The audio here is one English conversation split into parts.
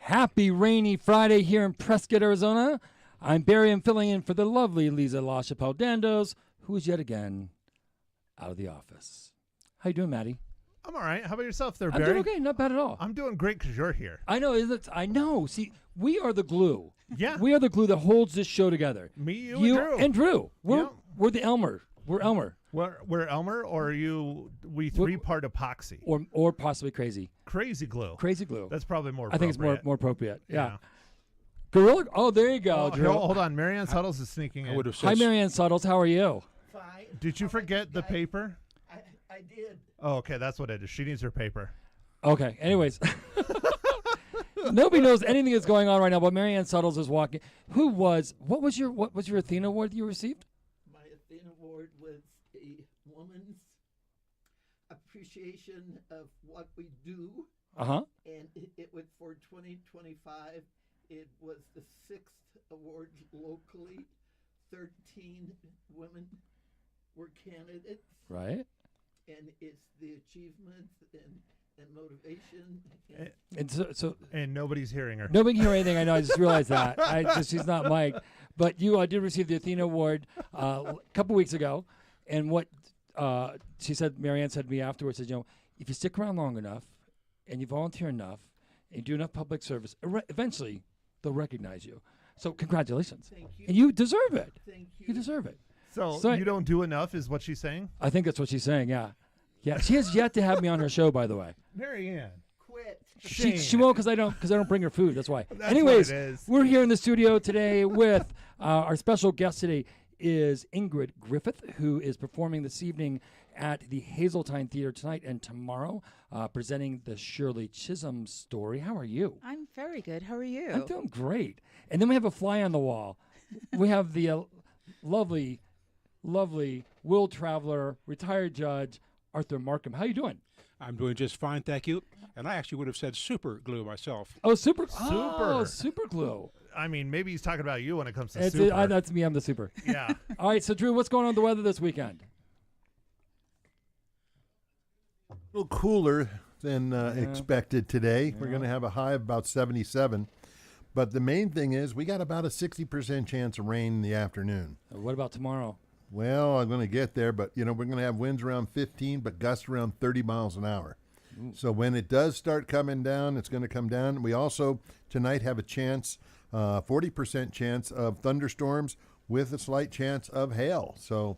Happy rainy Friday here in Prescott, Arizona. I'm Barry. I'm filling in for the lovely Leza LaChapelle Dandos, who is yet again out of the office. How you doing, Maddie? I'm all right. How about yourself there, I'm Barry? doing okay. Not bad at all. I'm doing great because you're here. I know. I know. See, we are the glue. Yeah. We are the glue that holds this show together. Me, you, and Drew. Yeah. We're the Elmer. We're Elmer. We're Elmer, or are you? We three-part epoxy, or possibly crazy. Crazy glue. Crazy glue. That's probably more. I think it's more appropriate. Yeah. Yeah. Gorilla. Oh, there you go, Drew. Hold on. Marianne Suttles is sneaking in. I would have said. Hi, Marianne Suttles. How are you? Fine. Did you forget the paper? I did. Oh, okay. That's what it is. She needs her paper. Okay. Anyways. Nobody knows anything that's going on right now, but Marianne Suttles is walking. What was your Athena Award that you received? My Athena Award was a woman's appreciation of what we do. Uh-huh. And it was for 2025. It was the 6th award locally. 13 women were candidates. Right. And it's the achievement and motivation. And nobody's hearing her. Nobody can hear anything. I know. I just realized that. She's not mic'd. But I did receive the Athena Award a couple weeks ago, and what she said, Marianne said to me afterwards, said, if you stick around long enough, and you volunteer enough, and you do enough public service, eventually they'll recognize you. So congratulations. Thank you. And you deserve it. Thank you. You deserve it. So you don't do enough, is what she's saying? I think that's what she's saying. Yeah. Yeah. She has yet to have me on her show, by the way. Marianne. Quit. She won't because I don't bring her food. That's why. That's Anyways, what it is. we're here in the studio today with our special guest today is Ingrid Griffith, who is performing this evening at the Hazeltine Theater tonight and tomorrow, presenting the Shirley Chisholm story. How are you? I'm very good. How are you? I'm doing great. And then we have a fly on the wall. We have the lovely world traveler, retired judge, Arthur Markham. How you doing? I'm doing just fine, thank you. And I actually would have said super glue myself. Oh, super glue. I mean, maybe he's talking about you when it comes to That's super. that's me. I'm the super. Yeah. All right. So, Drew, what's going on with the weather this weekend? A little cooler than expected today. We're going to have a high of about 77. But the main thing is we got about a 60% chance of rain in the afternoon. What about tomorrow? Well, I'm going to get there, but, we're going to have winds around 15, but gusts around 30 miles an hour. Ooh. So when it does start coming down, it's going to come down. We also tonight have a chance, 40% chance of thunderstorms with a slight chance of hail. So,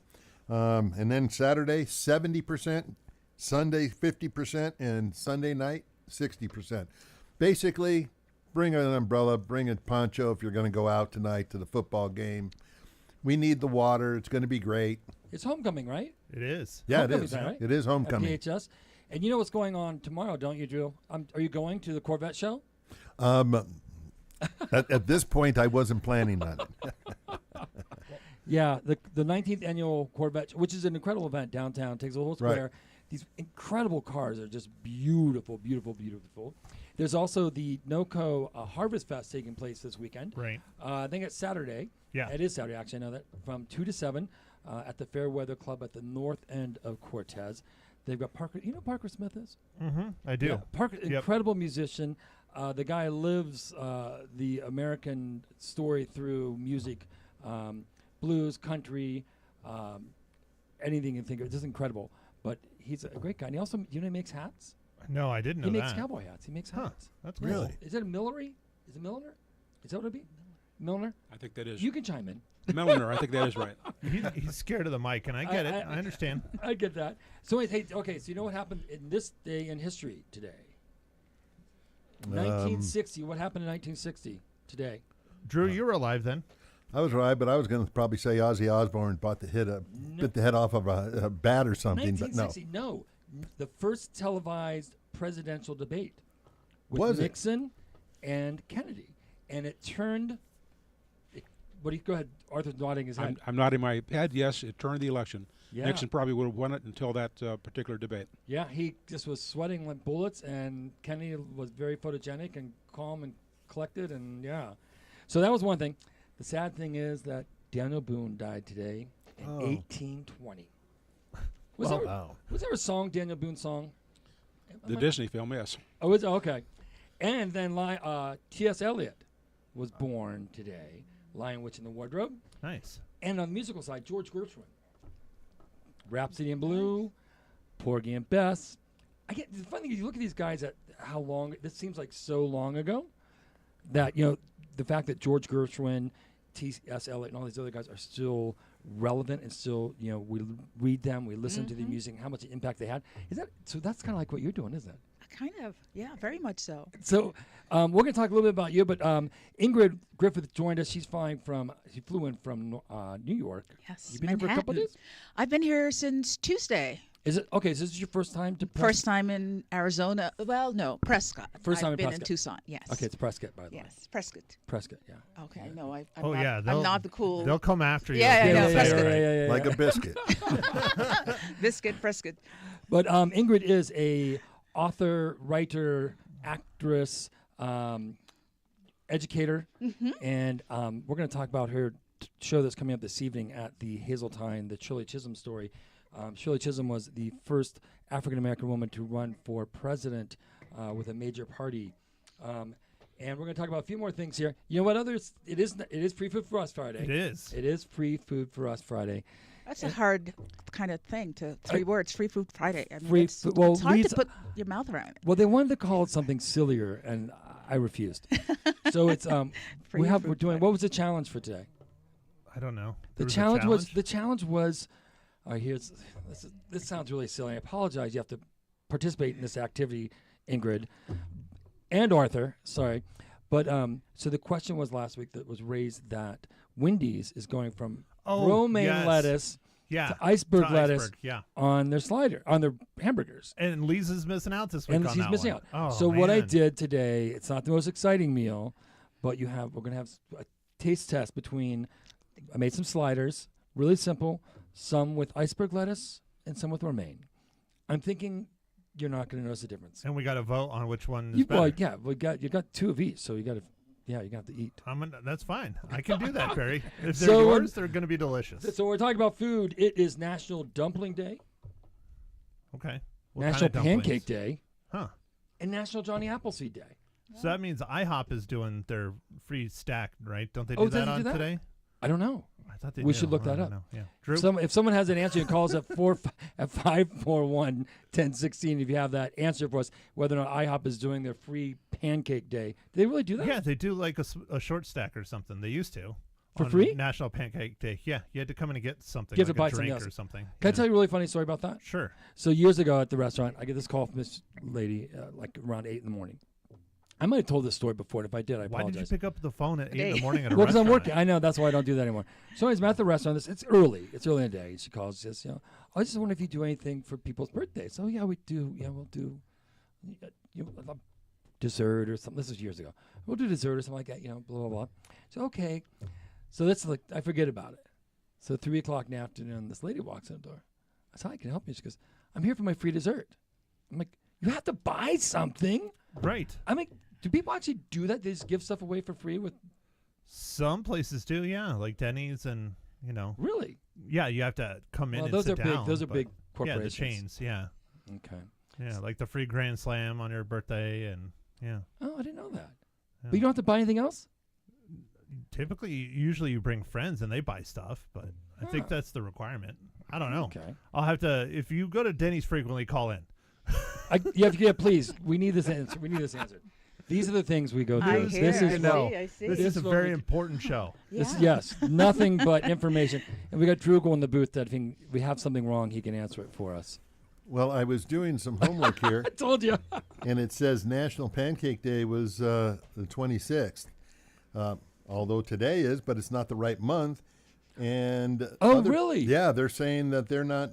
and then Saturday, 70%, Sunday, 50%, and Sunday night, 60%. Basically, bring an umbrella, bring a poncho if you're going to go out tonight to the football game. We need the water. It's going to be great. It's homecoming, right? It is. Yeah, it Homecoming is. time, right? It is homecoming. At PHS. And you know what's going on tomorrow, don't you, Drew? Are you going to the Corvette show? At this point, I wasn't planning on it. Yeah, the 19th annual Corvette, which is an incredible event downtown, takes a whole square. Right. These incredible cars are just beautiful, beautiful, beautiful. There's also the NOCO Harvest Fest taking place this weekend. Right. I think it's Saturday. Yeah. It is Saturday, actually. I know that. From 2 to 7 at the Fairweather Club at the north end of Cortez. They've got Parker. You know who Parker Smith is? Mm-hmm. I do. Yeah, Parker, incredible musician. The guy lives the American story through music, blues, country, anything you can think of. It's just incredible. But he's a great guy. And he also, he makes hats? No, I didn't know that. He makes cowboy hats. He makes hats. That's really cool. Is it a Millery? Is it Milliner? Is that what it'd be? Milliner? I think that is. You can chime in. Milliner, I think that is right. He's scared of the mic, and I get it. I understand. I get that. So, hey, okay, so you know what happened in this day in history today? 1960. What happened in 1960 today? Drew, you were alive then. I was right, but I was going to probably say Ozzy Osbourne bit the head off of a bat or something, but no. 1960, no. The first televised presidential debate with Was it? Nixon and Kennedy. And it turned, go ahead, Arthur's nodding his head. I'm nodding my head, yes, it turned the election. Yeah. Nixon probably would have won it until that particular debate. Yeah, he just was sweating like bullets, and Kennedy was very photogenic and calm and collected, and yeah. So that was one thing. The sad thing is that Daniel Boone died today in 1820. Was there a song, Daniel Boone song? The Disney film, yes. Oh, okay. And then T.S. Eliot was born today. Lion, Witch, in the Wardrobe. Nice. And on the musical side, George Gershwin. Rhapsody in Blue, Porgy and Bess. The funny thing is, you look at these guys at how long, this seems like so long ago, that, the fact that George Gershwin, T.S. Eliot, and all these other guys are still relevant and still, we read them, we listen to the music, how much impact they had. So that's kind of like what you're doing, isn't it? Kind of, yeah, very much so. So we're going to talk a little bit about you, but Ingrid Griffith joined us. She flew in from New York. Yes, You've been here for a couple of days? I've been here since Tuesday. Is it okay? Is this your first time to First time in Arizona? Well, no, Prescott. First time I've in been Prescott. in Tucson. Yes. Okay, it's Prescott, by the way. Yes, Prescott. Prescott, yeah. Okay, no, I'm Oh not, yeah, I'm not the cool. They'll come after you. Yeah, if you yeah, don't yeah, say it yeah, right. Like a biscuit. Biscuit, Prescott. But Ingrid is a author, writer, actress, educator, and we're going to talk about her show that's coming up this evening at the Hazeltine, the Shirley Chisholm story. Shirley Chisholm was the first African-American woman to run for president with a major party. And we're going to talk about a few more things here. You know what others? It is Free Food for Us Friday. It is. It is Free Food for Us Friday. That's a hard kind of thing three words, Free Food Friday. I mean, Free it's, food- well, it's hard Leza- to put your mouth around it. Well, they wanted to call it something sillier, and I refused. So it's Free we're Food doing. Friday. What was the challenge for today? I don't know. The challenge was. All right, this sounds really silly. I apologize. You have to participate in this activity, Ingrid and Arthur. Sorry, but so the question was last week that was raised that Wendy's is going from romaine lettuce Yeah. to iceberg lettuce iceberg, yeah. on their hamburgers. And Lisa's missing out this week And on she's that missing one. out. Oh, So what I man. did today, it's not the most exciting meal, but we're going to have a taste test between, I made some sliders, really simple, some with iceberg lettuce and some with romaine. I'm thinking you're not going to notice the difference. And we got to vote on which one is better. You got two of each, so you got to eat. That's fine. I can do that, Barry. If they're So, yours, they're going to be delicious. So we're talking about food. It is National Dumpling Day, Okay. What National kind of dumplings? Pancake Day, Huh. and National Johnny Appleseed Day. So that means IHOP is doing their free stack, right? Don't they Oh, do do that they on do that? today? I don't know. I thought they We do. should look I that don't up. know. Yeah. Drew? If someone has an answer, you can call us at 541-1016 if you have that answer for us, whether or not IHOP is doing their free pancake day. Do they really do that? Yeah, they do like a short stack or something. They used to. For on free? National Pancake Day. Yeah, you had to come in and get something, You have like to buy a something drink else. or something. Can I Yeah. tell you a really funny story about that? Sure. So years ago at the restaurant, I get this call from this lady like around 8 in the morning. I might have told this story before, and if I did, I Why apologize. did you pick up the phone at 8 in the morning at a Well, because restaurant? I'm working. I know, that's why I don't do that anymore. So anyways, I'm at the restaurant. It's early. It's early in the day. She calls and says, I just wonder if you do anything for people's birthdays. Oh, yeah, we do. Yeah, we'll do a dessert or something. This was years ago. We'll do dessert or something like that, blah, blah, blah. So, okay. So that's like, I forget about it. So 3 o'clock in the afternoon, this lady walks in the door. I said, hi, can you help me? She goes, I'm here for my free dessert. I'm like, you have to buy something? Right. I'm like, do people actually do that? They just give stuff away for free with Some places do, yeah, like Denny's and, really? Yeah, you have to come in Well, and those sit are down. big. Those are but- big Yeah, corporations. the chains, yeah. Okay. Yeah, like the free Grand Slam on your birthday and, yeah. Oh, I didn't know that. Yeah. But you don't have to buy anything else? Typically, usually you bring friends and they buy stuff, but I think Huh. that's the requirement. I don't know. Okay. I'll have to, if you go to Denny's frequently, call in. Yeah, please. We need this answer. These are the things we go I through. hear, This I is see, no. I see. This This is a is what very we- important show. yes, nothing but information. And we got Drugel in the booth that if we have something wrong, he can answer it for us. Well, I was doing some homework here, I told you. and it says National Pancake Day was the 26th. Although today is, but it's not the right month. And Oh, really? Yeah, they're saying that they're not.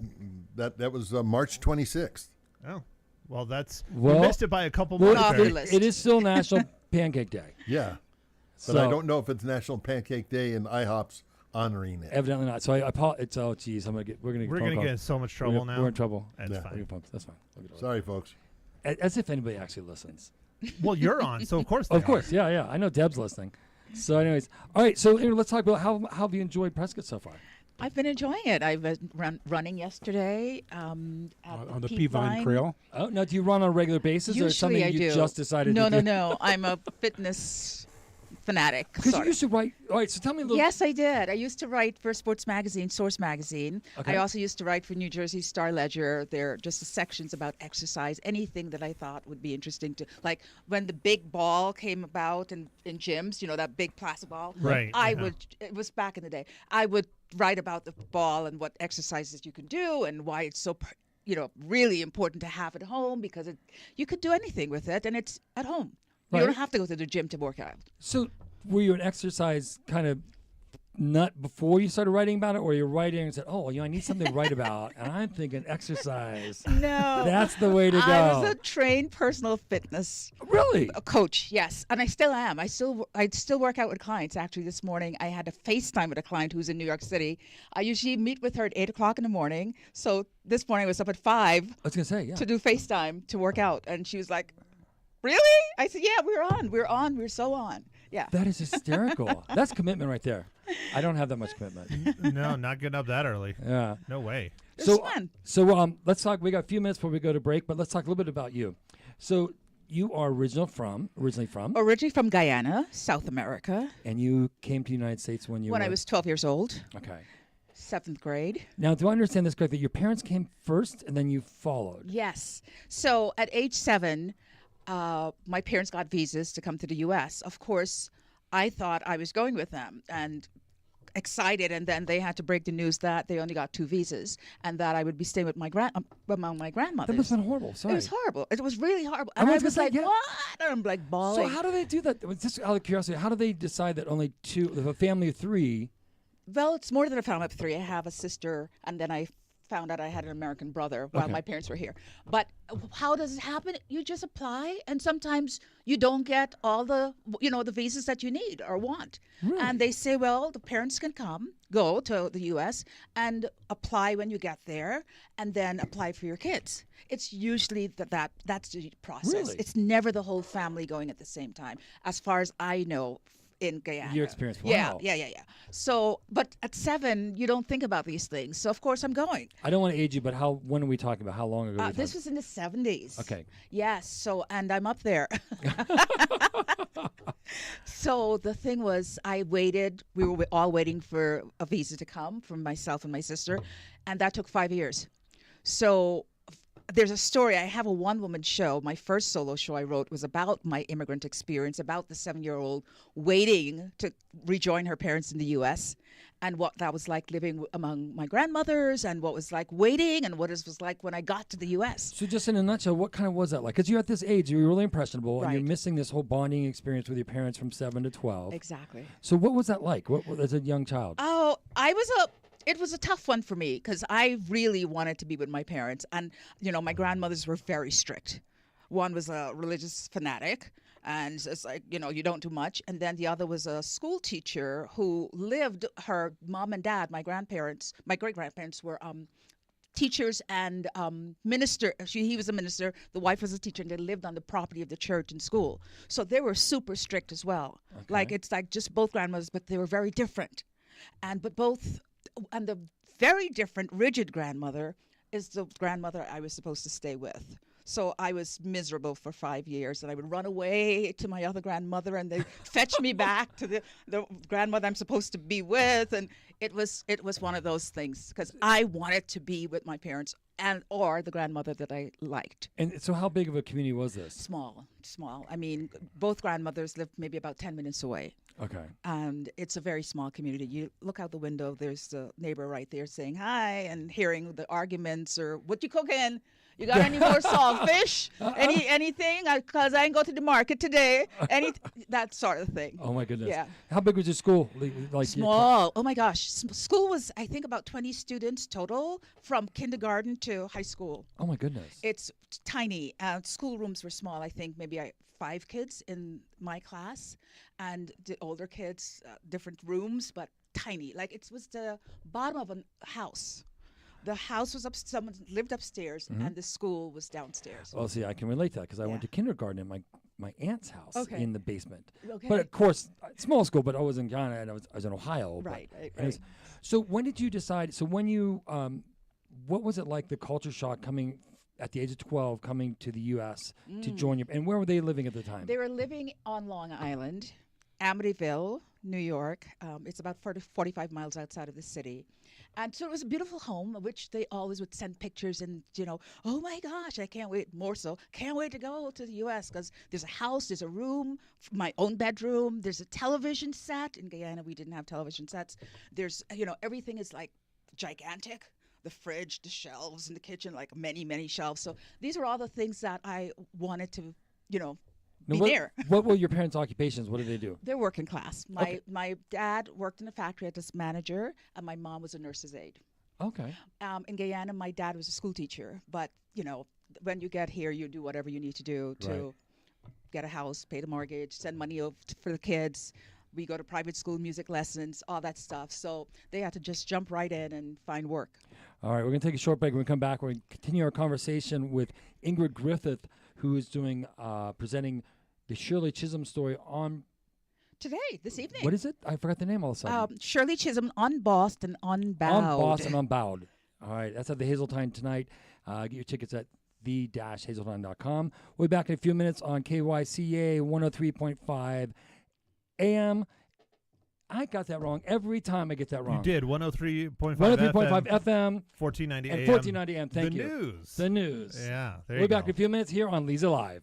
That was March 26th. Oh, well, you Well- missed it by a couple Well, months. Coffee Barry. list. it is still National Pancake Day. Yeah, but So, I don't know if it's National Pancake Day and IHOP's honoring it. Evidently not. So I apologize. Oh, geez. We're We're going going to get in so much trouble now. We're in trouble. That's Yeah. fine. That's fine. We'll get over Sorry, folks. it. As if anybody actually listens. Well, you're on, so of course they Of course, are. yeah. I know Deb's listening. So, anyways, all right. So let's talk about how have you enjoyed Prescott so far? I've been enjoying it. I've been running yesterday at On the Peavine Peavine Trail. Oh, now do you run on a regular basis, or Usually something I you do. just decided No, to do? no. I'm a fitness fanatic. Because you sort of. used to write. All right, so tell me a little. Yes, I did. I used to write for a sports magazine, Source Magazine. Okay. I also used to write for New Jersey Star Ledger. There are just sections about exercise, anything that I thought would be interesting to, like when the big ball came about in gyms, that big plastic ball. Right, I yeah. would, it was back in the day, I would write about the ball and what exercises you can do and why it's so, really important to have at home because you could do anything with it and it's at home. You Right. don't have to go to the gym to work out. So, were you an exercise kind of nut before you started writing about it, or you writing and said, "Oh, I need something to write about," and I'm thinking exercise. No. That's the way to go. I was a trained personal fitness Really? coach, yes, and I still am. I still work out with clients. Actually, this morning I had a FaceTime with a client who's in New York City. I usually meet with her at 8:00 in the morning. So this morning I was up at 5 I was gonna say, yeah. to do FaceTime to work out, and she was like, "Really?" I said, "Yeah, we're so on." Yeah. That is hysterical. That's commitment right there. I don't have that much commitment. No, not getting up that early. Yeah. No way. It's So, fun. Let's talk. We got a few minutes before we go to break, but let's talk a little bit about you. So, you are originally from, Originally from Guyana, South America. and you came to the United States when When I was 12 years old, okay. 7th grade. Now, do I understand this correctly? Your parents came first, and then you followed. Yes. So at age 7, my parents got visas to come to the U.S. Of course, I thought I was going with them and excited, and then they had to break the news that they only got 2 visas and that I would be staying with among my grandmothers. That must have been horrible. Sorry. It was horrible. It was really horrible. I And I was gonna was say, like, yeah. what? And I'm like bawling. So how do they do that? Just out of curiosity, how do they decide that only 2, if a family of 3? Well, it's more than a family of 3. I have a sister, and then I found out I had an American brother while Okay. my parents were here. But how does it happen? You just apply, and sometimes you don't get all the visas that you need or want. Really? And they say, well, the parents can go to the U.S. and apply when you get there, and then apply for your kids. It's usually that's the process. Really? It's never the whole family going at the same time, as far as I know. In Guyana. Your experience, Yeah, wow. yeah. So, but at 7, you don't think about these things. So, of course, I'm going. I don't want to age you, but when are we talking about? How long ago? are we This talking? was in the 70s. Okay. Yes. So, and I'm up there. So the thing was, I waited. We were all waiting for a visa to come from myself and my sister, and that took 5 years. So there's a story. I have a one-woman show. My first solo show I wrote was about my immigrant experience, about the 7-year-old waiting to rejoin her parents in the U.S., and what that was like living among my grandmothers, and what was like waiting, and what it was like when I got to the U.S. So just in a nutshell, what kind of was that like? Because you're at this age, you're really impressionable, and you're Right. missing this whole bonding experience with your parents from 7 to 12. Exactly. So what was that like? What as a young child? Oh, it was a tough one for me because I really wanted to be with my parents. And, my grandmothers were very strict. One was a religious fanatic, and it's like, you don't do much. And then the other was a school teacher who lived, her mom and dad, my great-grandparents were teachers and minister. He was a minister, the wife was a teacher, and they lived on the property of the church and school. So they were super strict as well. Like, it's like just both grandmothers, but they were very different. And the very different, rigid grandmother is the grandmother I was supposed to stay with. So I was miserable for 5 years, and I would run away to my other grandmother, and they fetch me back to the grandmother I'm supposed to be with, and it was one of those things because I wanted to be with my parents or the grandmother that I liked. And so how big of a community was this? Small. I mean, both grandmothers lived maybe about 10 minutes away. Okay. And it's a very small community. You look out the window, there's the neighbor right there saying hi and hearing the arguments or what you cooking? You got any more saltfish? Anything? Because I ain't go to the market today. That sort of thing. Oh my goodness. Yeah. How big was your school? Like Small. Oh my gosh. School was, I think, about 20 students total from kindergarten to high school. Oh my goodness. It's tiny. Schoolrooms were small. I think maybe 5 kids in my class, and the older kids, different rooms, but tiny. Like it was the bottom of a house. The house was up. Someone lived upstairs, and the school was downstairs. Well, see, I can relate to that because I went to Yeah. kindergarten in my aunt's house Okay. in the basement. Okay. But of course, small school, but I was in Ghana and I was in Ohio. but Right, right, anyways, right. So when did you decide? So when you, what was it like, the culture shock coming at the age of 12, coming to the U.S. to join you? And where were they living at the time? They were living on Long Island, Amityville, New York. It's about 45 miles outside of the city. And so it was a beautiful home, which they always would send pictures and, oh my gosh, I can't wait, more so, can't wait to go to the U.S. because there's a house, there's a room, my own bedroom, there's a television set. In Guyana, we didn't have television sets. There's, everything is like gigantic. The fridge, the shelves in the kitchen, like many, many shelves. So these are all the things that I wanted to, be what, there. What were your parents' occupations? What did they do? They're working class. My dad worked in a factory as manager, and my mom was a nurse's aide. Okay. In Guyana, my dad was a school teacher. But when you get here, you do whatever you need to do to get a house, pay the mortgage, send money over for the kids. We go to private school, music lessons, all that stuff. So they had to just jump right in and find work. All right, we're going to take a short break. When we come back, we're going to continue our conversation with Ingrid Griffith, who is doing presenting the Shirley Chisholm story on Today, this evening. What is it? I forgot the name all of a sudden. Shirley Chisholm, Unbossed and Unbowed. Unbossed and Unbowed. All right, that's at the Hazeltine tonight. Get your tickets at the-hazeltine.com. We'll be back in a few minutes on KYCA 103.5 AM. I got that wrong. Every time I get that wrong. You did. 103.5 103.5 FM. 1490 and AM. 1490 AM. Thank the you. News. The news. Yeah, there We'll you be back go. in a few minutes here on Leza Live.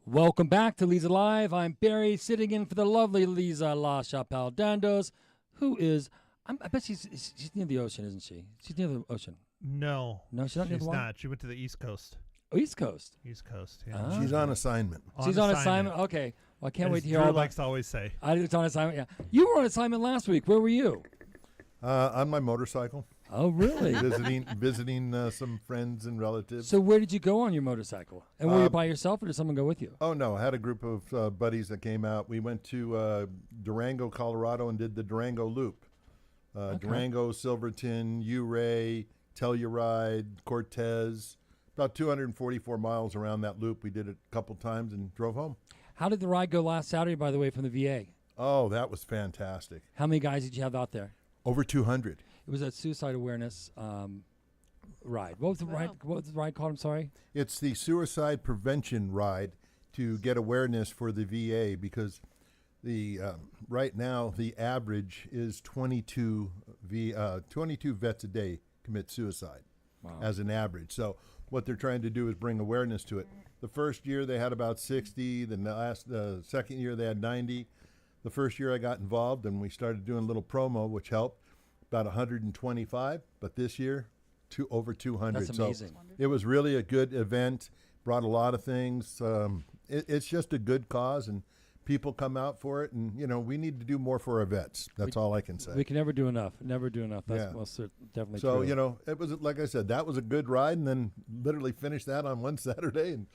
Welcome back to Leza Live. I'm Barry, sitting in for the lovely Leza La Chapelle Dandos, who is, I bet she's near the ocean, isn't she? She's near the ocean. No. No, she's not near the She's water? not. She went to the East Coast. Oh, East Coast. East Coast, yeah. Ah. She's on assignment. She's on assignment. Okay. Well, I can't wait to hear all Drew about likes to always say. It's on assignment, yeah. You were on assignment last week. Where were you? On my motorcycle. Oh, really? visiting some friends and relatives. So where did you go on your motorcycle? And were you Uh, by yourself, or did someone go with you? Oh no, I had a group of buddies that came out. We went to Durango, Colorado, and did the Durango Loop. Durango, Silverton, Ouray, Telluride, Cortez. About 244 miles around that loop. We did it a couple times and drove home. How did the ride go last Saturday, by the way, from the VA? Oh, that was fantastic. How many guys did you have out there? Over 200. It was a suicide awareness ride. What was the ride? What was the ride called? I'm sorry. It's the suicide prevention ride to get awareness for the VA, because the right now the average is 22 vets a day commit suicide as an average. So what they're trying to do is bring awareness to it. The first year they had about 60. The second year they had 90. The first year I got involved and we started doing a little promo, which helped, about 125. But this year, over 200. That's amazing. So it was really a good event. Brought a lot of things. It's just a good cause, and people come out for it. And we need to do more for our vets. That's all I can say. We can never do enough. Never do enough. That's definitely true. So it was, like I said, that was a good ride, and then literally finished that on one Saturday and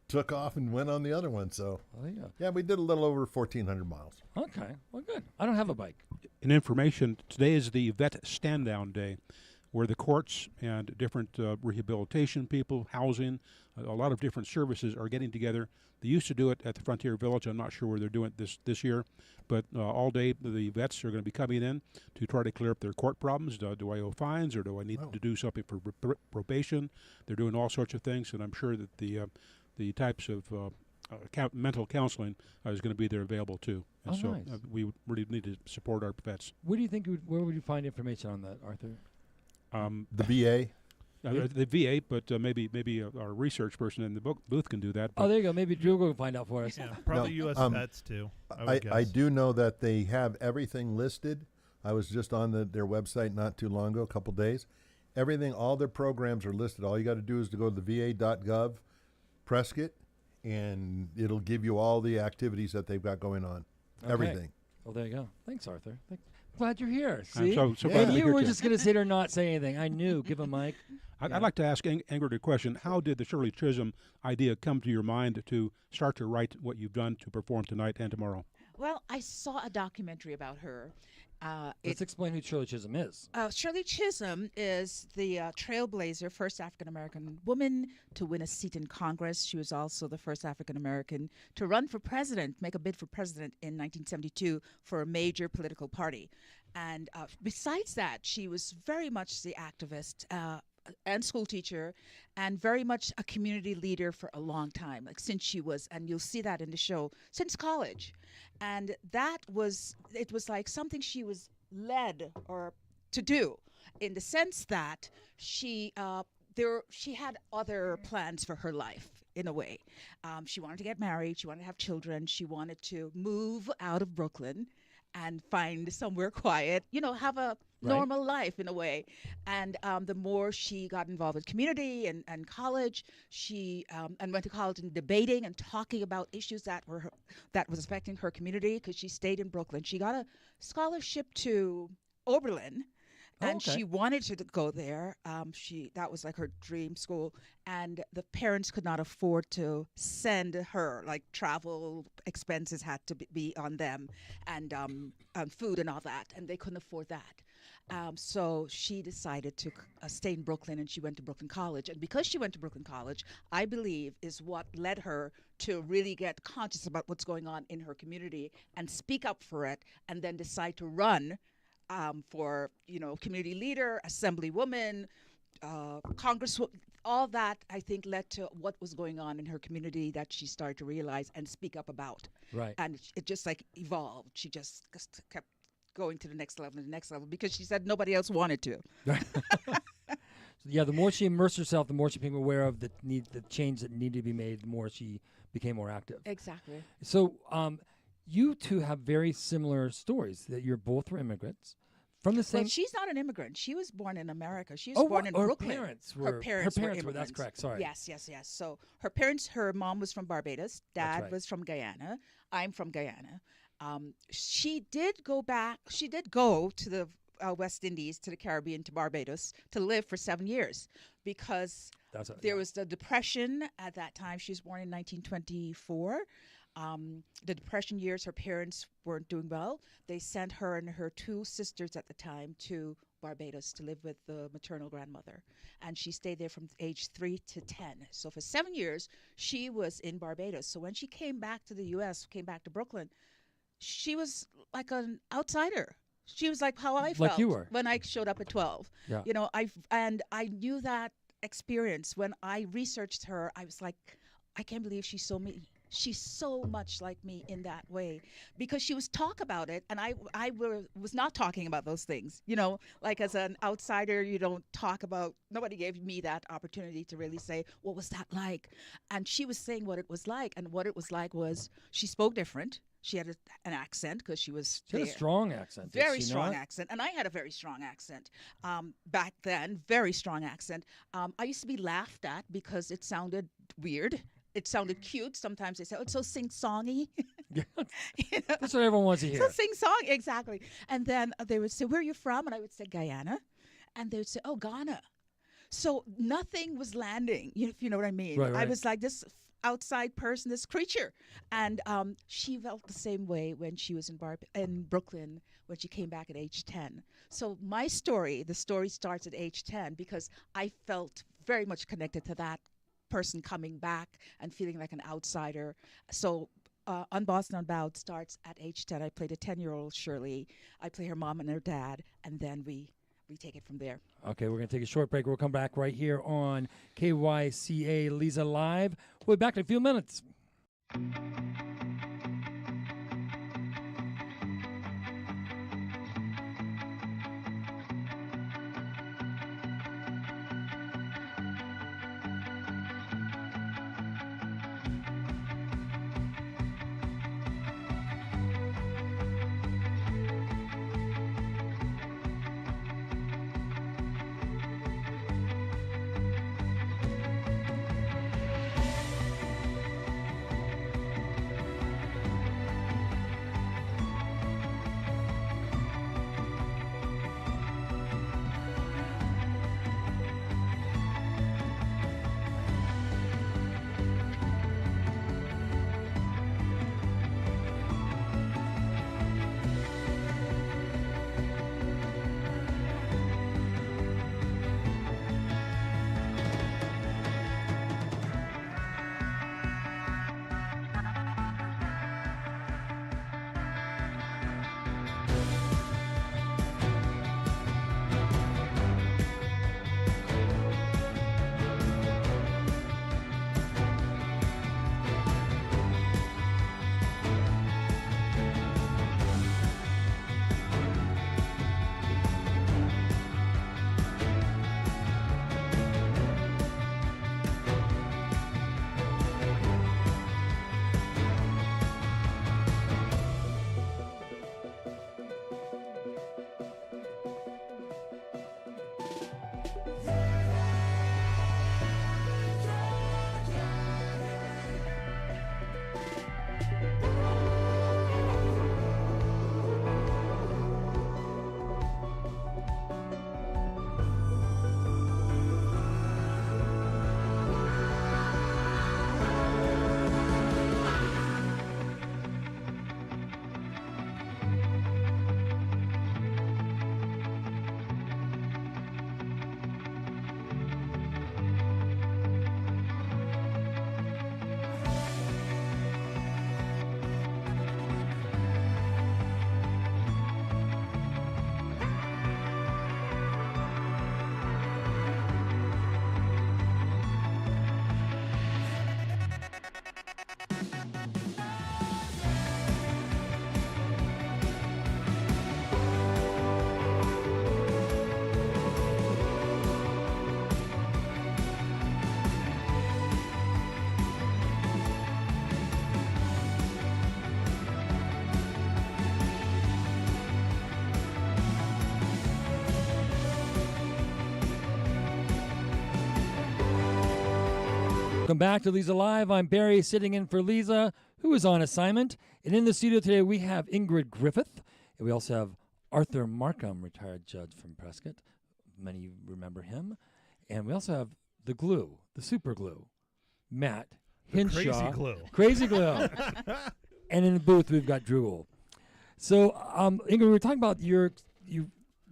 took off and went on the other one. So yeah, we did a little over 1,400 miles. Okay, well, good. I don't have a bike. In information, today is the Vet Stand Down Day, where the courts and different rehabilitation people, housing, a lot of different services are getting together. They used to do it at the Frontier Village. I'm not sure where they're doing it this year, but all day the vets are going to be coming in to try to clear up their court problems. Do I owe fines, or do I need to do something for probation? They're doing all sorts of things, and I'm sure that the types of mental counseling is going to be there available too. And so nice. We really need to support our vets. Where do you think? Where would you find information on that, Arthur? The VA. The VA, but maybe our research person in the booth can do that. Oh, there you go. Maybe Drew will find out for us. Yeah, probably U.S. vets too. I do know that they have everything listed. I was just on their website not too long ago, a couple days. Everything, all their programs are listed. All you got to do is to go to the va.gov, press it, and it'll give you all the activities that they've got going on. Okay. Everything. Well, there you go. Thanks, Arthur. Glad you're here. I'm See? so glad And to be you here were too. just going to sit here and not say anything. I knew. Give a mic. I'd like to ask Ingrid a question. How did the Shirley Chisholm idea come to your mind to start to write what you've done to perform tonight and tomorrow? Well, I saw a documentary about her. Let's explain who Shirley Chisholm is. Shirley Chisholm is the trailblazer, first African-American woman to win a seat in Congress. She was also the first African-American to run for president, make a bid for president in 1972 for a major political party. And besides that, she was very much the activist and school teacher, and very much a community leader for a long time, like since she was, and you'll see that in the show, since college. And it was like something she was led or to do, in the sense that she had other plans for her life. In a way, she wanted to get married, she wanted to have children, she wanted to move out of Brooklyn and find somewhere quiet, have a normal life in a way. And the more she got involved with community and college, she and went to college and debating and talking about issues that was affecting her community, because she stayed in Brooklyn. She got a scholarship to Oberlin. And she wanted to go there. That was like her dream school, and the parents could not afford to send her. Like travel expenses had to be on them, and food and all that, and they couldn't afford that. So she decided to stay in Brooklyn, and she went to Brooklyn College. And because she went to Brooklyn College, I believe is what led her to really get conscious about what's going on in her community and speak up for it, and then decide to run. For community leader, assemblywoman, congresswoman, all that I think led to what was going on in her community that she started to realize and speak up about. Right. And it just like evolved. She just kept going to the next level and the next level, because she said nobody else wanted to. Yeah, the more she immersed herself, the more she became aware of the change that needed to be made, the more she became more active. Exactly. So, you two have very similar stories, that you're both were immigrants from the same. Well, she's not an immigrant. She was born in America. She was born in Brooklyn. Her parents were immigrants. That's correct. Sorry. Yes. So her mom was from Barbados. Dad was from Guyana. I'm from Guyana. She did go back. She did go to the West Indies to the Caribbean to Barbados to live for 7 years because there was the Depression at that time. She was born in 1924. The Depression years, her parents weren't doing well. They sent her and her 2 sisters at the time to Barbados to live with the maternal grandmother. And she stayed there from age 3 to 10. So for 7 years, she was in Barbados. So when she came back to the U.S., came back to Brooklyn, she was like an outsider. She was like how I felt Like you were. when I showed up at 12. Yeah. You know, I knew that experience. When I researched her, I was like, I can't believe she's so me. She's so much like me in that way because she was talk about it and I was not talking about those things, you know, like as an outsider, you don't talk about, nobody gave me that opportunity to really say, what was that like? And she was saying what it was like, and what it was like was she spoke different. She had an accent because she was She had a strong accent. did very she strong not? accent, and I had a very strong accent back then, very strong accent. I used to be laughed at because it sounded weird. It sounded cute. Sometimes they say, "Oh, it's so sing-songy." Yeah. You know? That's what everyone wants to hear. So sing-song, exactly. And then they would say, "Where are you from?" And I would say, "Guyana," and they would say, "Oh, Ghana." So nothing was landing, if you know what I mean. Right, I right. was like this outside person, this creature, and she felt the same way when she was in Brooklyn when she came back at age 10. So my story, the story starts at age 10 because I felt very much connected to that person coming back and feeling like an outsider. So on Boston Unbowed starts at age 10. I played a 10-year-old Shirley. I play her mom and her dad, and then we take it from there. Okay, we're going to take a short break. We'll come back right here on KYCA Leza Live. We'll be back in a few minutes. Welcome back to Leza Live. I'm Barry, sitting in for Leza, who is on assignment. And in the studio today, we have Ingrid Griffith. And we also have Arthur Markham, retired judge from Prescott. Many remember him. And we also have the glue, the super glue, Matt Crazy Hinshaw. glue. Crazy glue. And in the booth, we've got Drool. So, Ingrid, we were talking about your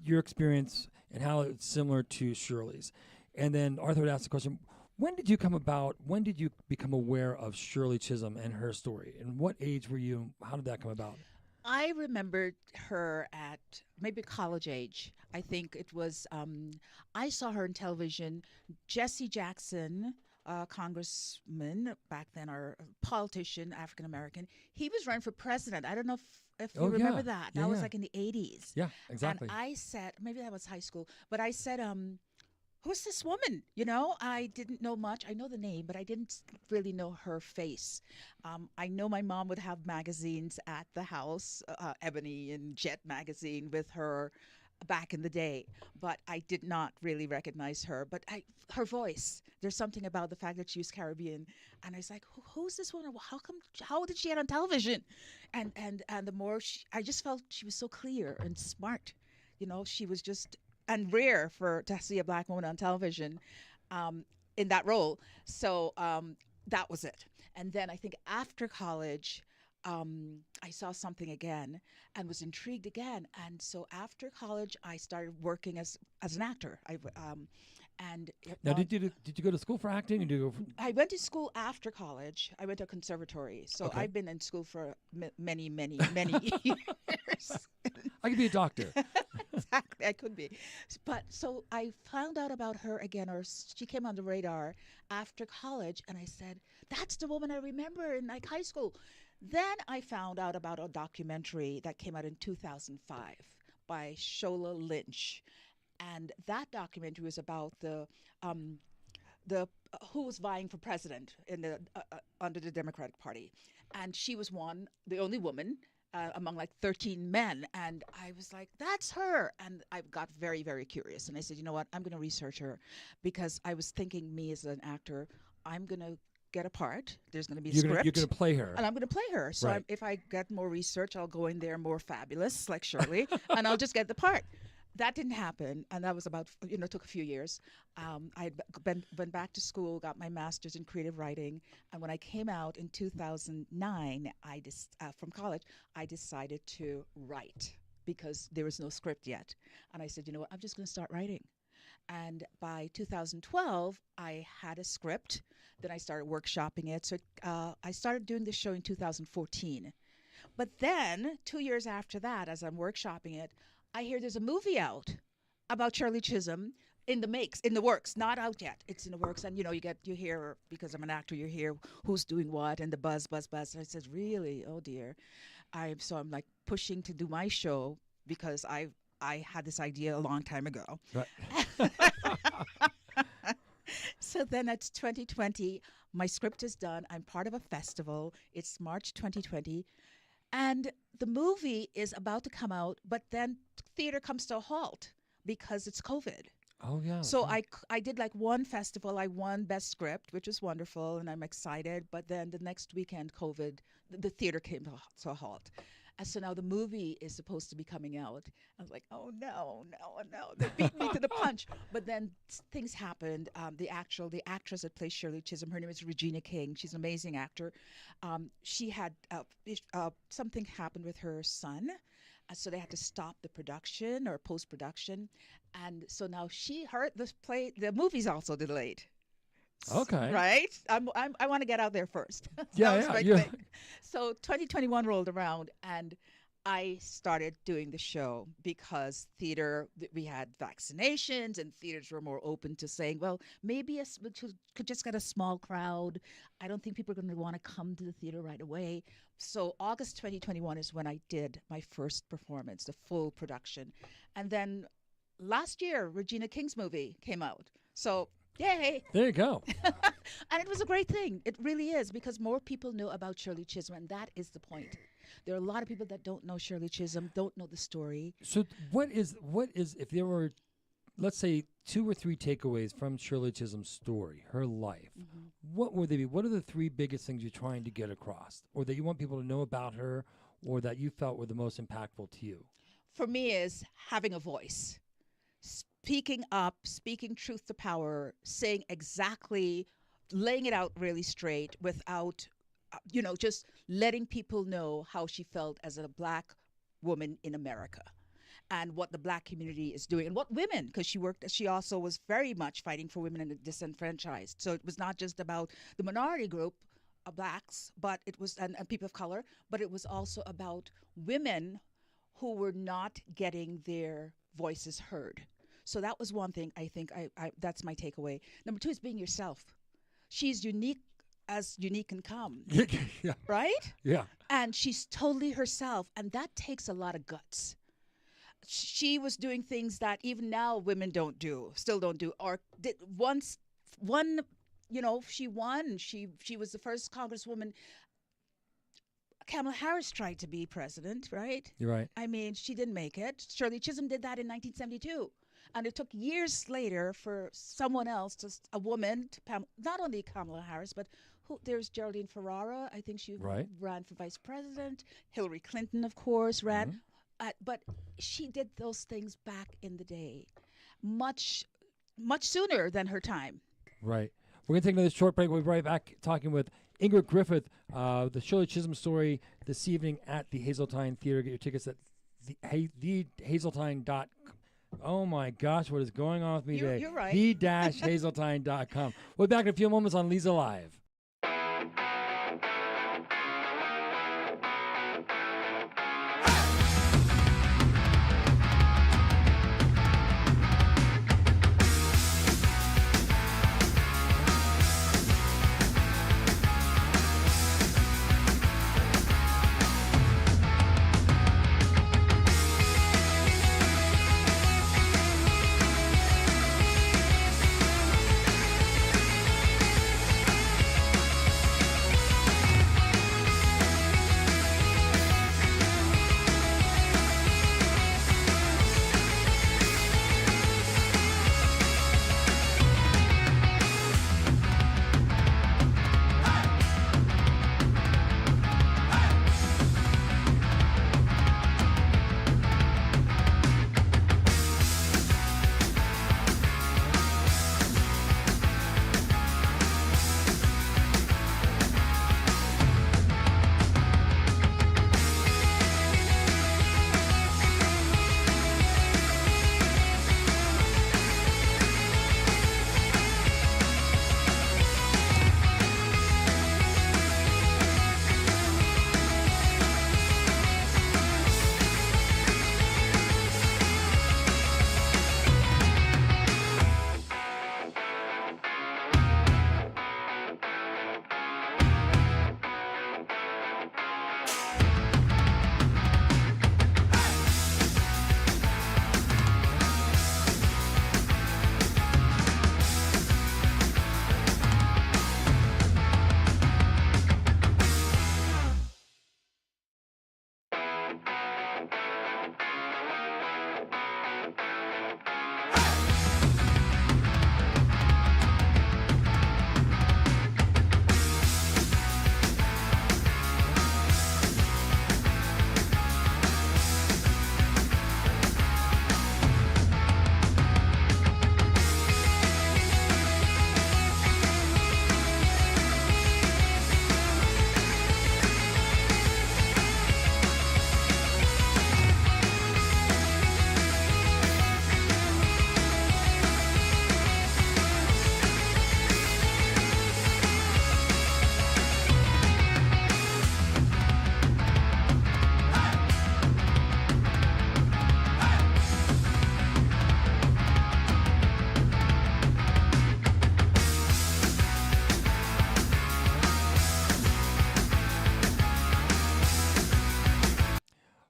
experience and how it's similar to Shirley's. And then Arthur would ask the question, when did you become aware of Shirley Chisholm and her story? And what age were you? How did that come about? I remembered her at maybe college age. I think it was, I saw her in television. Jesse Jackson, congressman back then, or politician, African American, he was running for president. I don't know if you remember that. Yeah, That was yeah. like in the 80s. Yeah, exactly. And I said, maybe that was high school, but I said, who's this woman? You know, I didn't know much. I know the name, but I didn't really know her face. I know my mom would have magazines at the house, Ebony and Jet magazine with her back in the day, but I did not really recognize her. But her voice, there's something about the fact that she was Caribbean, and I was like, who's this woman? How did she get on television? And the more I just felt she was so clear and smart. You know, she was just and rare to see a black woman on television in that role. So that was it. And then I think after college, I saw something again and was intrigued again. And so after college, I started working as an actor. Now, did you go to school for acting? I went to school after college. I went to a conservatory. So Okay. I've been in school for many, many, many years. I could be a doctor. Exactly, I could be. But so I found out about her again, or she came on the radar after college, and I said, that's the woman I remember in like high school. Then I found out about a documentary that came out in 2005 by Shola Lynch. And that documentary was about the who was vying for president in the under the Democratic Party, and she was the only woman among like 13 men. And I was like, that's her. And I got very, very curious. And I said, you know what? I'm going to research her, because I was thinking, me as an actor, I'm going to get a part. There's going to be a script. You're going to play her. And I'm going to play her. So Right. if I get more research, I'll go in there more fabulous, like Shirley, and I'll just get the part. That didn't happen, and that was about, took a few years. I went back to school, got my master's in creative writing, and when I came out in 2009, from college, I decided to write because there was no script yet. And I said, you know what, I'm just going to start writing. And by 2012, I had a script. Then I started workshopping it. So I started doing this show in 2014. But then, 2 years after that, as I'm workshopping it, I hear there's a movie out about Shirley Chisholm in the works, not out yet. It's in the works, and you hear, because I'm an actor, you hear who's doing what and the buzz. And I says, really? Oh dear. I'm like pushing to do my show because I had this idea a long time ago. Right. So then it's 2020. My script is done. I'm part of a festival. It's March 2020. And the movie is about to come out, but then theater comes to a halt because it's COVID. Oh, yeah. So I did like one festival. I won Best Script, which was wonderful, and I'm excited. But then the next weekend, COVID, the theater came to a halt. And so now the movie is supposed to be coming out. I was like, oh, no. They beat me to the punch. But then things happened. The actress that plays Shirley Chisholm, her name is Regina King. She's an amazing actor. She had something happened with her son. So they had to stop the production or post-production. And so now the movie's also delayed. Okay. Right? I want to get out there first. Yeah, That was my yeah. thing. So 2021 rolled around, and I started doing the show because theater, we had vaccinations, and theaters were more open to saying, well, maybe we could just get a small crowd. I don't think people are going to want to come to the theater right away. So August 2021 is when I did my first performance, the full production. And then last year, Regina King's movie came out. So yay. There you go. And it was a great thing. It really is, because more people know about Shirley Chisholm, and that is the point. There are a lot of people that don't know Shirley Chisholm, don't know the story. So what is if there were, let's say, 2 or 3 takeaways from Shirley Chisholm's story, her life, what would they be? What are the 3 biggest things you're trying to get across, or that you want people to know about her, or that you felt were the most impactful to you? for me is having a voice, speaking up, speaking truth to power, saying exactly, laying it out really straight without, just letting people know how she felt as a black woman in America and what the black community is doing and what women, because she also was very much fighting for women and the disenfranchised. So it was not just about the minority group of blacks, but it was, and people of color, but it was also about women who were not getting their voices heard. So that was one thing I think that's my takeaway. Number two is being yourself. She's unique as unique can come, Yeah. right? Yeah. And she's totally herself, and that takes a lot of guts. She was doing things that even now women still don't do, or did once. She won. She was the first Congresswoman. Kamala Harris tried to be president, right? You're right. I mean, she didn't make it. Shirley Chisholm did that in 1972. And it took years later for someone else, a woman, not only Kamala Harris, but there's Geraldine Ferrara. I think she Right. ran for vice president. Hillary Clinton, of course, ran. Mm-hmm. But she did those things back in the day, much, much sooner than her time. Right. We're going to take another short break. We'll be right back talking with Ingrid Griffith, the Shirley Chisholm story this evening at the Hazeltine Theater. Get your tickets at the Hazeltine.com. Oh my gosh, what is going on with me today? You're right. The-Hazeltine.com. We'll be back in a few moments on Leza Live.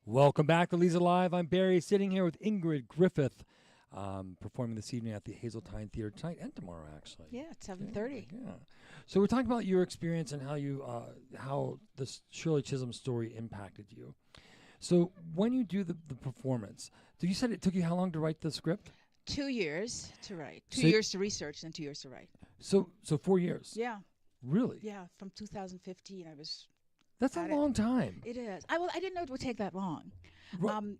Welcome back to Leza Live. I'm Barry, sitting here with Ingrid Griffith, performing this evening at the Hazeltine Theater tonight and tomorrow, actually. Yeah, at 7:30. Yeah. So we're talking about your experience and how this Shirley Chisholm story impacted you. So when you do the performance, you said it took you how long to write the script? 2 years to write. 2 So- years to research and 2 years to write. So 4 years. Yeah. Really? Yeah. From 2015, I was That's a Got it. long time. It is. I didn't know it would take that long. Ru-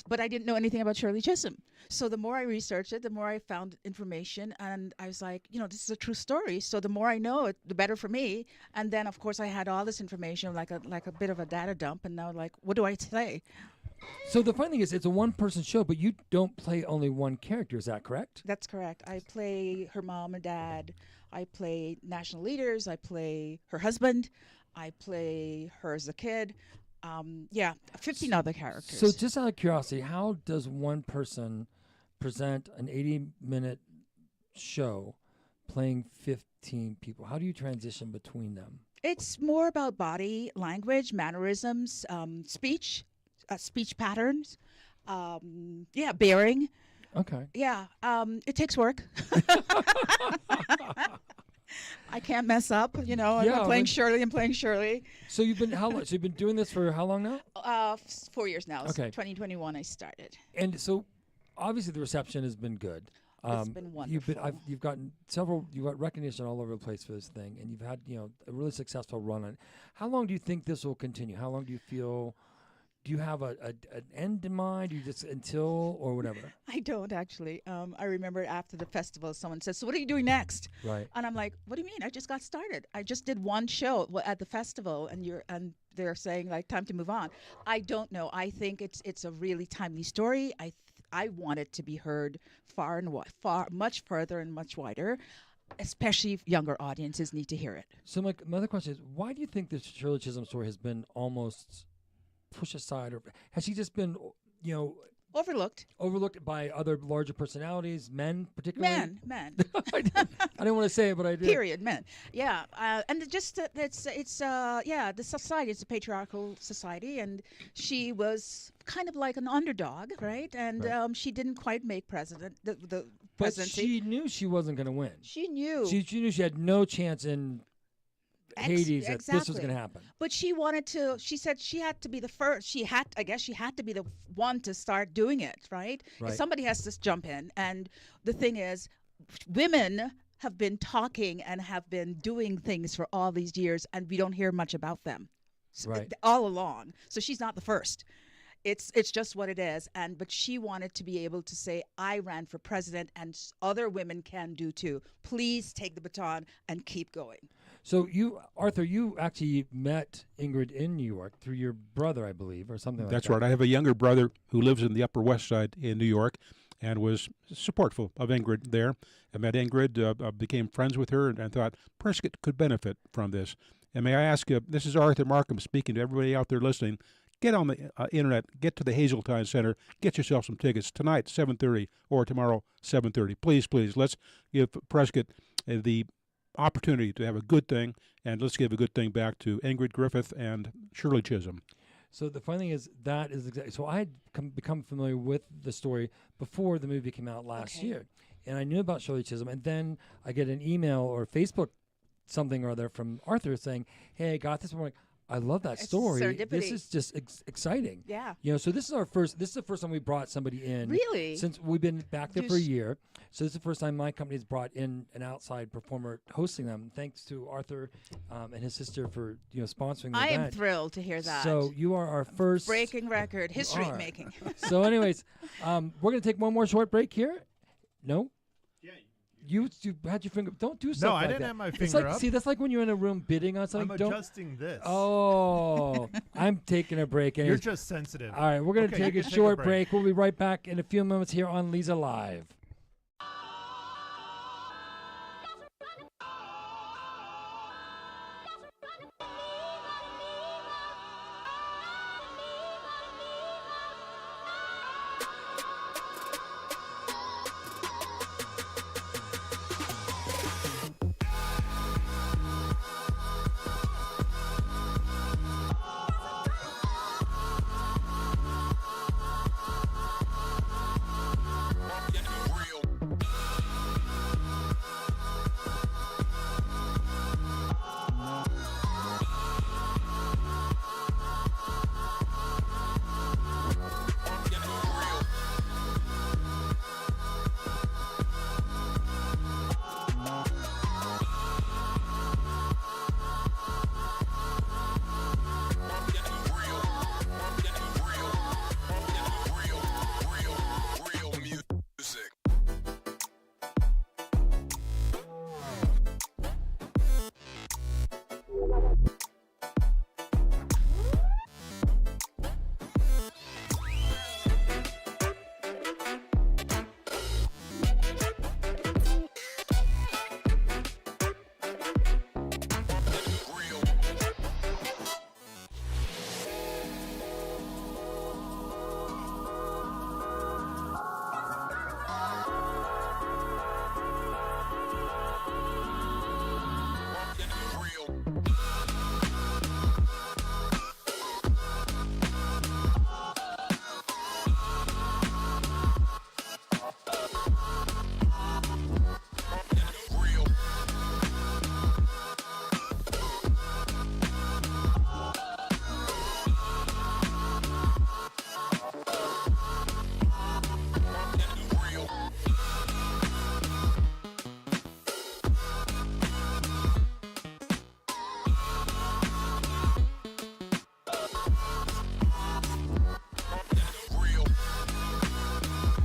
But I didn't know anything about Shirley Chisholm. So the more I researched it, the more I found information, and I was like, this is a true story. So the more I know it, the better for me. And then, of course, I had all this information, like a bit of a data dump, and now like, what do I say? So the funny thing is, it's a one-person show, but you don't play only one character. Is that correct? That's correct. I play her mom and dad. I play national leaders. I play her husband. I play her as a kid. 15 other characters. So just out of curiosity, how does one person present an 80-minute show playing 15 people? How do you transition between them? It's more about body language, mannerisms, speech patterns, bearing. Okay. Yeah, it takes work. I can't mess up, I'm playing Shirley. I'm playing Shirley. So you've been So you've been doing this for how long now? 4 years now. Okay. 2021 I started. And so, obviously, the reception has been good. It's been wonderful. You've gotten you got recognition all over the place for this thing, and you've had a really successful run on it. How long do you think this will continue? How long do you feel? Do you have an end in mind? Do you just until or whatever? I don't actually. I remember after the festival, someone said, "So what are you doing next?" Right. And I'm like, "What do you mean? I just got started. I just did one show at the festival, and they're saying like time to move on." I don't know. I think it's a really timely story. I want it to be heard far, much further and much wider, especially if younger audiences need to hear it. So my other question is, why do you think the Shirley Chisholm story has been almost pushed aside, or has she just been, Overlooked. by other larger personalities, men particularly? Men. I didn't want to say it, but I did. Period, men. Yeah, and the society is a patriarchal society, and she was kind of like an underdog, right? And Right. she didn't quite make the But presidency. she knew she wasn't going to win. She knew. She knew she had no chance in Hades that this was exactly. going to happen. But she wanted to. She said she had to be the first. I guess she had to be the one to start doing it, right? Right. Somebody has to jump in. And the thing is, women have been talking and have been doing things for all these years, and we don't hear much about them Right. all along. So she's not the first. It's just what it is. But she wanted to be able to say, I ran for president, and other women can do too. Please take the baton and keep going. So Arthur, you actually met Ingrid in New York through your brother, I believe, or something like that. That's right. I have a younger brother who lives in the Upper West Side in New York and was supportful of Ingrid there. I met Ingrid, became friends with her, and thought Prescott could benefit from this. And may I ask you, this is Arthur Markham speaking to everybody out there listening. Get on the internet, get to the Hazeltine Center, get yourself some tickets tonight, 7:30, or tomorrow, 7:30. Please, let's give Prescott the opportunity to have a good thing, and let's give a good thing back to Ingrid Griffith and Shirley Chisholm. So the funny thing is that is exactly. So I had become familiar with the story before the movie came out last year, and I knew about Shirley Chisholm. And then I get an email or Facebook something or other from Arthur saying, "Hey, I got this." I'm like, I love that It's story. serendipity. This is just exciting. Yeah. So this is the first time we brought somebody in. Really? Since we've been back there for a Just- year. So this is the first time my company's brought in an outside performer hosting them. Thanks to Arthur and his sister for sponsoring the I am event. thrilled to hear that. So you are our first breaking record, history are. making. So anyways, we're going to take one more short break here. No? You had your finger. Don't do stuff No, I like didn't that. have my It's finger like, up. see, that's like when you're in a room bidding on something. I'm Don't. adjusting this. Oh, I'm taking a break. You're Anyways. just sensitive. All right, we're going to Okay, you take a can take a short break. break. We'll be right back in a few moments here on Leza Live.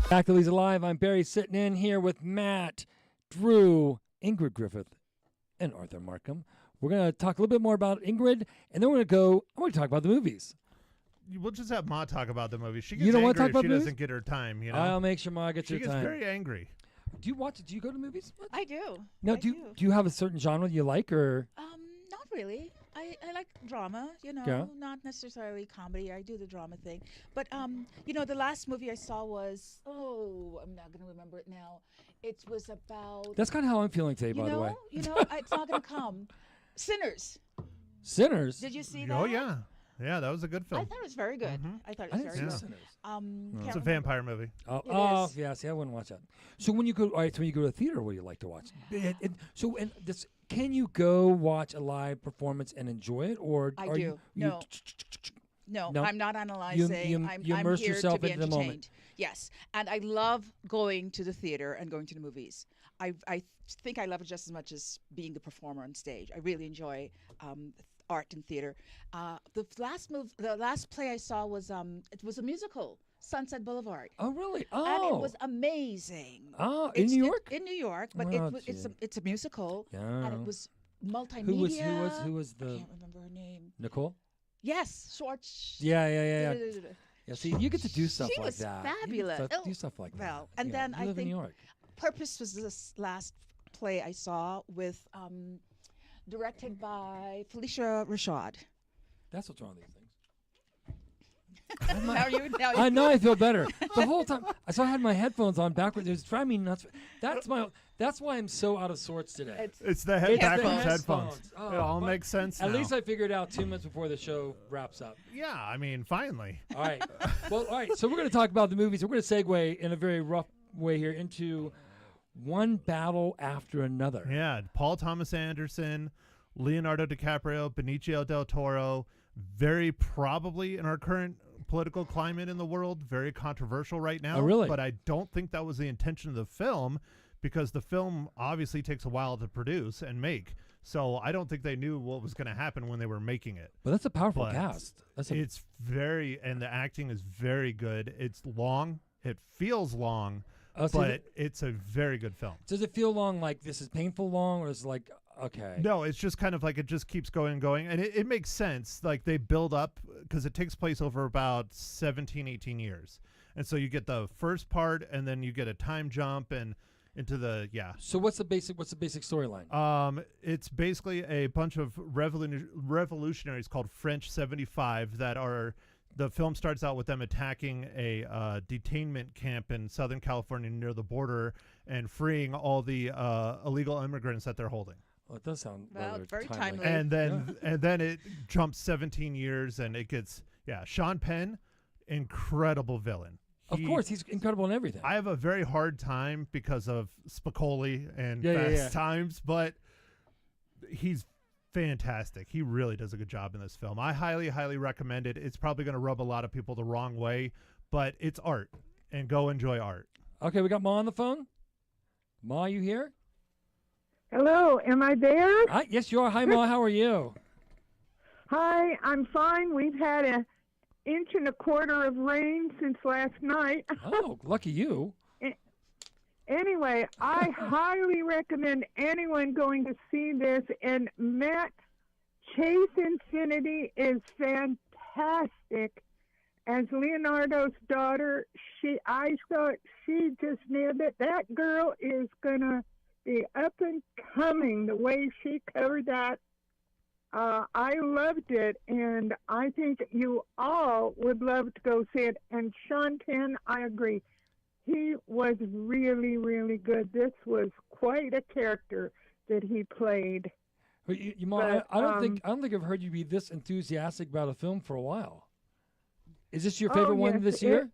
Back to Leza Live. I'm Barry sitting in here with Matt, Drew, Ingrid Griffith, and Arthur Markham. We're going to talk a little bit more about Ingrid, and then we're going to talk about the movies. We'll just have Ma talk about the movie. She gets You don't wanna angry talk if about she movies? doesn't get her time. You know, I'll make sure Ma gets she her gets time. very angry. Do you go to movies much? I do. No, I do you have a certain genre you like, or Not really. I like drama, Yeah. not necessarily comedy. I do the drama thing. But, the last movie I saw was, I'm not going to remember it now. It was about, that's kind of how I'm feeling today, by the way. it's not going to come. Sinners. Sinners. Did you see that? Oh yeah, yeah, that was a good I film. thought it was very good. Mhm. I thought it I was didn't very see good. Sinners. It's Can't a remember. vampire movie. Oh, is. yeah. See, I wouldn't watch that. So when you go, all right. So when you go to the theater, what do you like to watch? Can you go watch a live performance and enjoy it, or I are do. you No. No, No. I'm not analyzing. I'm immerse here yourself to be into the moment. entertained. Yes, and I love going to the theater and going to the movies. I think I love it just as much as being the performer on stage. I really enjoy art and theater. The last play I saw was it was a musical, Sunset Boulevard. Oh, really? And Oh, it was amazing. oh, in New York. In New York, but Oh, it's a musical, and Yeah. it was multimedia. Who was I the can't remember her name. Nicole? Yes, Schwartz. Yeah. Yeah, see, you get to do stuff She like was that. You get fabulous. to Oh, do stuff like that. well, and You know, then you I live in think New York. Purpose was this last play I saw with directed by Felicia Rashad. That's what's wrong with these things. Now I feel better. The whole time, so I had my headphones on backwards. It was driving me nuts. That's why I'm so out of sorts today. It's the It's backwards the headphones. Oh, It all but makes sense At now. least I figured it out 2 minutes before the show wraps up. Yeah, I mean, finally. All right. Well, all right. So we're going to talk about the movies. We're going to segue in a very rough way here into one battle after another. Yeah, Paul Thomas Anderson, Leonardo DiCaprio, Benicio del Toro, very probably in our current political climate in the world, very controversial right now. Oh, really? But I don't think that was the intention of the film, because the film obviously takes a while to produce and make. So I don't think they knew what was going to happen when they were making it. But that's a powerful But cast. It's very, and the acting is very good. It's long. It feels long, but it's a very good film. Does it feel long, like this is painful long, or is it like, okay? No, it's just kind of like it just keeps going and going. And it makes sense. Like they build up, because it takes place over about 17, 18 years. And so you get the first part, and then you get a time jump and into the, yeah. So what's the basic storyline? It's basically a bunch of revolutionaries called French 75 that are, the film starts out with them attacking a detainment camp in Southern California near the border and freeing all the illegal immigrants that they're holding. Well, it does sound Well, rather very timely. And then it jumps 17 years and it gets, Sean Penn, incredible villain. Of course, he's incredible in everything. I have a very hard time because of Spicoli and Yeah, Fast yeah, yeah. Times, but he's fantastic. He really does a good job in this film. I highly, highly recommend it. It's probably going to rub a lot of people the wrong way, but it's art, and go enjoy art. Okay, we got Ma on the phone. Ma, you here? Hello, am I there? Yes, you are. Hi, Ma. How are you? Hi, I'm fine. We've had an inch and a quarter of rain since last night. Oh, lucky you. Anyway, I highly recommend anyone going to see this. And Matt, Chase Infinity is fantastic. As Leonardo's daughter, I thought she just nailed it. That girl is going to be up and coming the way she covered that. I loved it, and I think you all would love to go see it. And Sean Penn, I agree. He was really, really good. This was quite a character that he played. Ma, But, I don't think I've heard you be this enthusiastic about a film for a while. Is this your favorite one yes, this year?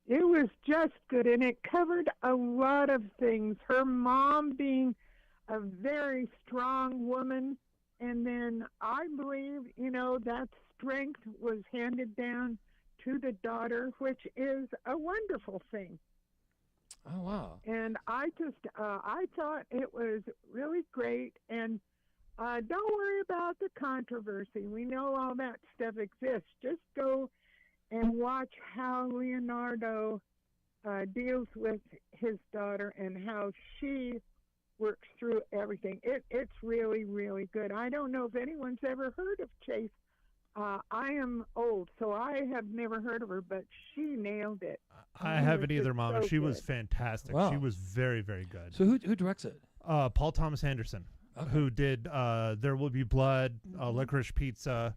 It was just good, and it covered a lot of things. Her mom being a very strong woman, and then I believe, that strength was handed down to the daughter, which is a wonderful thing. Oh, wow. And I thought it was really great. And don't worry about the controversy. We know all that stuff exists. Just go and watch how Leonardo deals with his daughter and how she works through everything. It's really, really good. I don't know if anyone's ever heard of Chase. I am old, so I have never heard of her, but she nailed it. I She haven't was either, just Mom. so And she was good. fantastic. Wow. She was very, very good. So who directs it? Paul Thomas Anderson, Okay. who did There Will Be Blood, Licorice Pizza,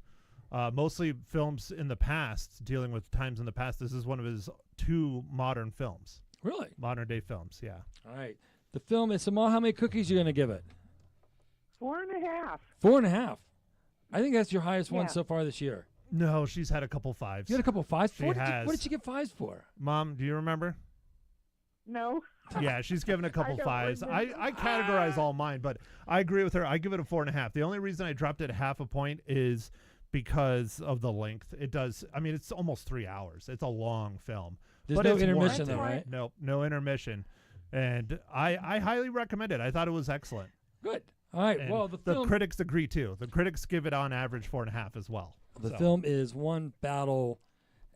mostly films in the past, dealing with times in the past. This is one of his 2 modern films, Really? modern day films. Yeah. All right. The film is Samal. How many cookies are you going to give it? 4.5. 4.5. I think that's your highest one Yeah. so far this year. No, she's had a couple 5s. You had a couple of fives. She What did has. what did you get fives for? Mom, do you remember? No. Yeah, she's given a couple don't 5s. remember. I categorize all mine, but I agree with her. I give it a 4.5. The only reason I dropped it half a point is because of the length. It does. I mean, it's almost 3 hours. It's a long film. There's But no it's intermission worth though, it. right? Nope, no intermission. And I highly recommend it. I thought it was excellent. Good. All right. And Well, the the film critics agree too. The critics give it on average 4.5 as well. the So, film is one battle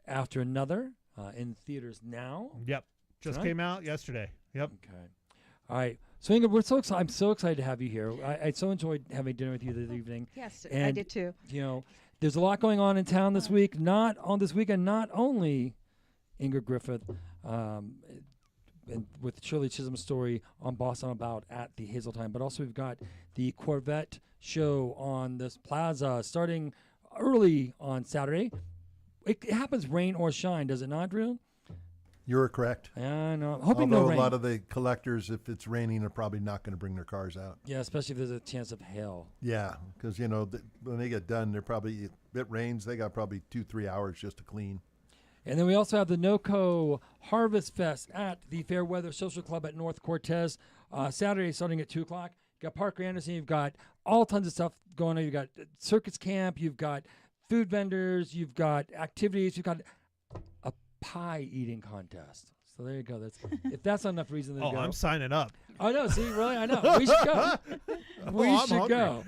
after another in theaters now. Yep. Just Tonight? came out yesterday. Yep. Okay. All right. So Ingrid, we're so excited. I'm so excited to have you here. I so enjoyed having dinner with you this evening. Yes, I And- did too. You know, there's a lot going on in town this week. Not on this weekend. Not only Ingrid Griffith, and with Shirley Chisholm's story on Boston About at the Hazeltine, but also we've got the Corvette show on this plaza starting early on Saturday. It happens rain or shine, does it not, Drew? You're correct. Yeah, no. I'm hoping Although no rain. a lot of the collectors, if it's raining, are probably not going to bring their cars out. Yeah, especially if there's a chance of hail. Yeah, because when they get done, they're probably, if it rains, they got probably 2-3 hours just to clean. And then we also have the NOCO Harvest Fest at the Fairweather Social Club at North Cortez, Saturday starting at 2 o'clock. You've got Parker Anderson. You've got all tons of stuff going on. You've got circus camp. You've got food vendors. You've got activities. You've got a pie eating contest. So there you go. That's if that's not enough reason to Oh, go. I'm signing up. I know. See, really, I know. We should go. We I'm should hungry. go.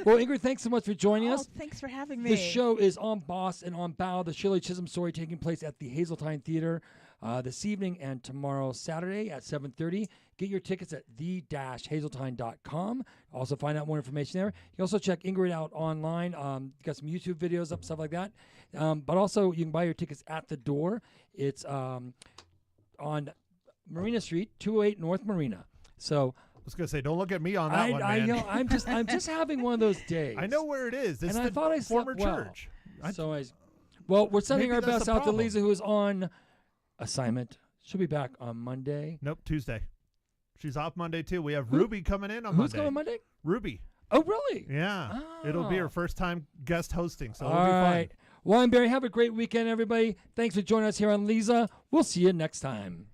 Well, Ingrid, thanks so much for joining Oh, us. thanks for having me. The show is on Boss and on Bow, the Shirley Chisholm story taking place at the Hazeltine Theater this evening and tomorrow, Saturday at 7:30. Get your tickets at the-hazeltine.com. Also find out more information there. You can also check Ingrid out online. You got some YouTube videos up, stuff like that. But also you can buy your tickets at the door. It's on Marina Street, 208 North Marina. So I was gonna say, don't look at me on that one, I man. know I'm just having one of those days. I know where it is. It's And the I thought I slept former well. church. Well, we're sending Maybe our that's best the out to problem. Leza, who is on assignment. She'll be back on Monday. Nope, Tuesday. She's off Monday too. We have Who- Ruby coming in on Who's Monday. going Monday? Ruby. Oh, really? Yeah. It'll be Oh. her first time guest hosting, so All it'll be fun. right. Well, I'm Barry. Have a great weekend, everybody. Thanks for joining us here on Leza. We'll see you next time.